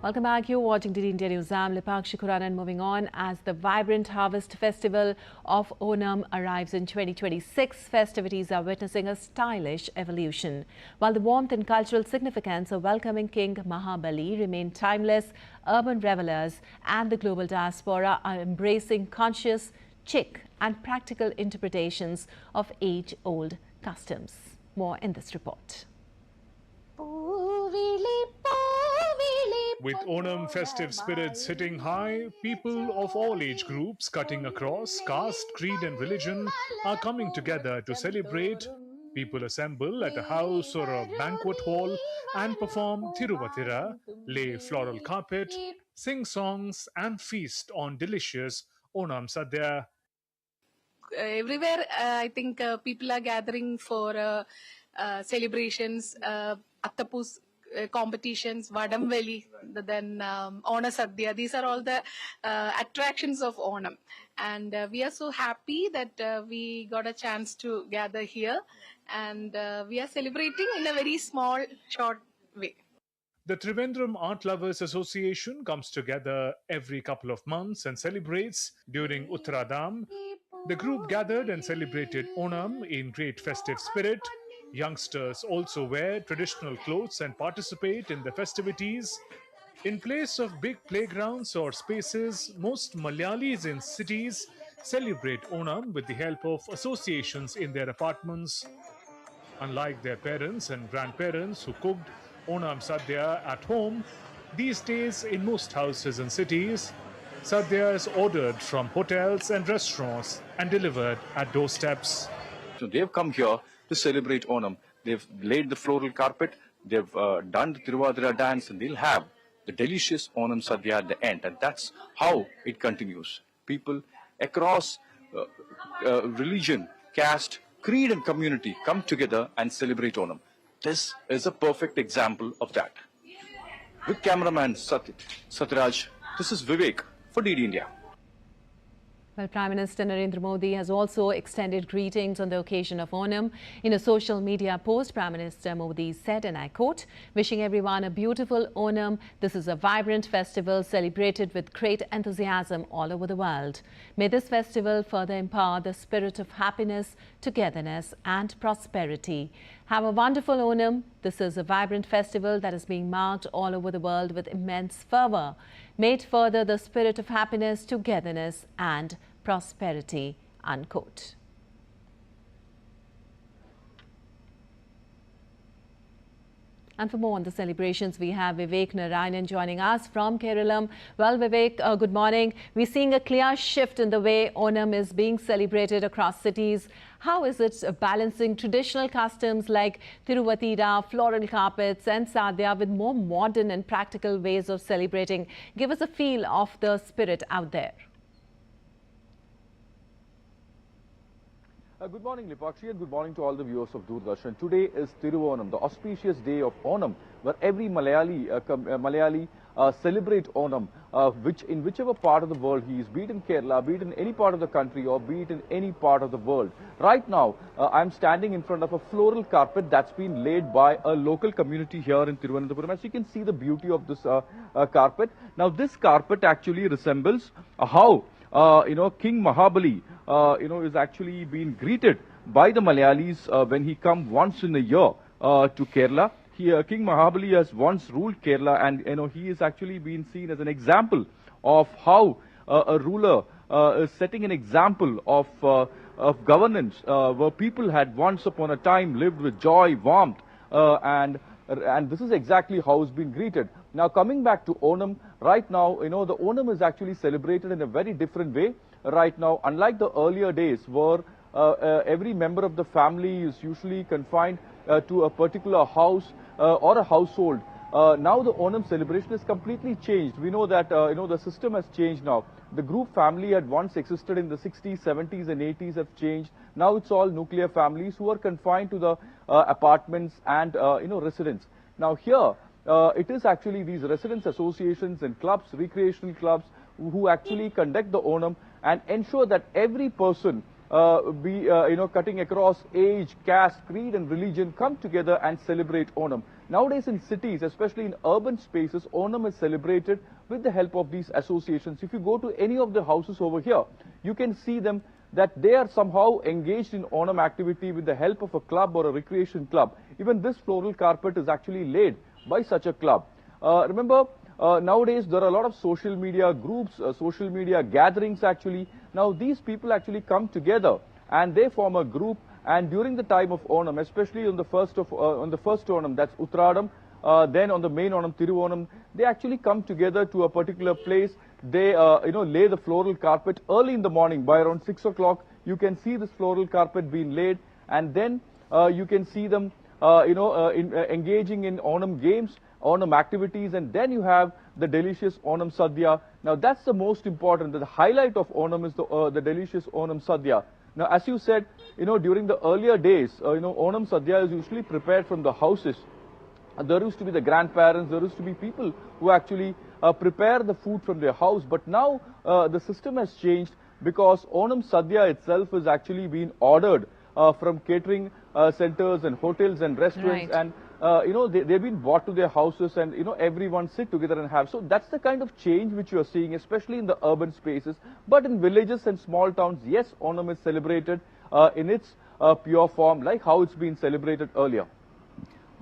Welcome back. You're watching DD India News. I'm Lipakshi Khuranan. Moving on, as the vibrant harvest festival of Onam arrives in 2026, festivities are witnessing a stylish evolution. While the warmth and cultural significance of welcoming King Mahabali remain timeless, urban revelers and the global diaspora are embracing conscious, chic and practical interpretations of age-old customs. More in this report. With Onam festive spirits hitting high, people of all age groups cutting across caste, creed and religion are coming together to celebrate. People assemble at a house or a banquet hall and perform Thiruvathira, lay floral carpet, sing songs and feast on delicious Onam Sadhya. Everywhere, I think people are gathering for celebrations, Attapus competitions, Vadamveli, then Onam Sadhya. These are all the attractions of Onam. And we are so happy that we got a chance to gather here. And we are celebrating in a very small, short way. The Trivandrum Art Lovers Association comes together every couple of months and celebrates during Uttaradam. The group gathered and celebrated Onam in great festive spirit. Youngsters also wear traditional clothes and participate in the festivities. In place of big playgrounds or spaces, most Malayalis in cities celebrate Onam with the help of associations in their apartments. Unlike their parents and grandparents who cooked Onam Sadhya at home, these days in most houses and cities, Sadhya is ordered from hotels and restaurants and delivered at doorsteps. So they've come here to celebrate Onam. They've laid the floral carpet, they've done the Thiruvathira dance, and they'll have the delicious Onam Sadhya at the end. And that's how it continues. People across religion, caste, creed and community come together and celebrate Onam. This is a perfect example of that. With cameraman Satyaraj, this is Vivek for DD India. Well, Prime Minister Narendra Modi has also extended greetings on the occasion of Onam. In a social media post, Prime Minister Modi said, and I quote, "Wishing everyone a beautiful Onam. This is a vibrant festival celebrated with great enthusiasm all over the world. May this festival further empower the spirit of happiness, togetherness and prosperity. Have a wonderful Onam. This is a vibrant festival that is being marked all over the world with immense fervour. May it further the spirit of happiness, togetherness and prosperity," unquote. And for more on the celebrations, we have Vivek Narayanan joining us from Kerala. Well, Vivek, good morning. We're seeing a clear shift in the way Onam is being celebrated across cities. How is it balancing traditional customs like Thiruvathira, floral carpets and Sadhya with more modern and practical ways of celebrating? Give us a feel of the spirit out there. Good morning, Lipakshi, and good morning to all the viewers of Doordarshan. Today is Thiruvanam, the auspicious day of Onam, where every Malayali celebrate Onam, in whichever part of the world he is, be it in Kerala, be it in any part of the country, or be it in any part of the world. Right now, I'm standing in front of a floral carpet that's been laid by a local community here in Thiruvananthapuram. As you can see the beauty of this carpet. Now, this carpet actually resembles how King Mahabali, is actually being greeted by the Malayalis when he comes once in a year to Kerala. King Mahabali has once ruled Kerala, and he is actually being seen as an example of how a ruler is setting an example of governance where people had once upon a time lived with joy, warmth, and this is exactly how it's been greeted. Now, coming back to Onam, right now, the Onam is actually celebrated in a very different way right now. Unlike the earlier days where every member of the family is usually confined to a particular house or a household, now the Onam celebration is completely changed. We know that, the system has changed now. The group family had once existed in the 60s, 70s and 80s have changed. Now it's all nuclear families who are confined to the apartments and, residents. Now here, it is actually these residents associations and clubs, recreational clubs, who actually conduct the Onam and ensure that every person cutting across age, caste, creed and religion come together and celebrate Onam. Nowadays in cities, especially in urban spaces, Onam is celebrated with the help of these associations. If you go to any of the houses over here, you can see them that they are somehow engaged in Onam activity with the help of a club or a recreation club. Even this floral carpet is actually laid by such a club. Remember, nowadays there are a lot of social media groups, social media gatherings actually. Now these people actually come together and they form a group, and during the time of Onam, especially on the first Onam, that's Uttradam, then on the main Onam, Thiruvanam, they actually come together to a particular place. They lay the floral carpet early in the morning. By around 6 o'clock, you can see this floral carpet being laid, and then you can see them engaging in Onam games, Onam activities, and then you have the delicious Onam Sadhya. Now that's the most important. The highlight of Onam is the delicious Onam Sadhya. Now, as you said, during the earlier days, Onam Sadhya is usually prepared from the houses. There used to be the grandparents, there used to be people who actually prepare the food from their house. But now the system has changed, because Onam Sadhya itself is actually being ordered from catering centers and hotels and restaurants, Right. and they've been brought to their houses, and everyone sit together and have. So that's the kind of change which you are seeing, especially in the urban spaces. But in villages and small towns, yes, Onam is celebrated in its pure form, like how it's been celebrated earlier.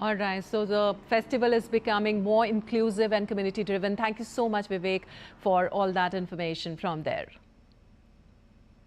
All right, so the festival is becoming more inclusive and community driven. Thank you so much, Vivek, for all that information from there.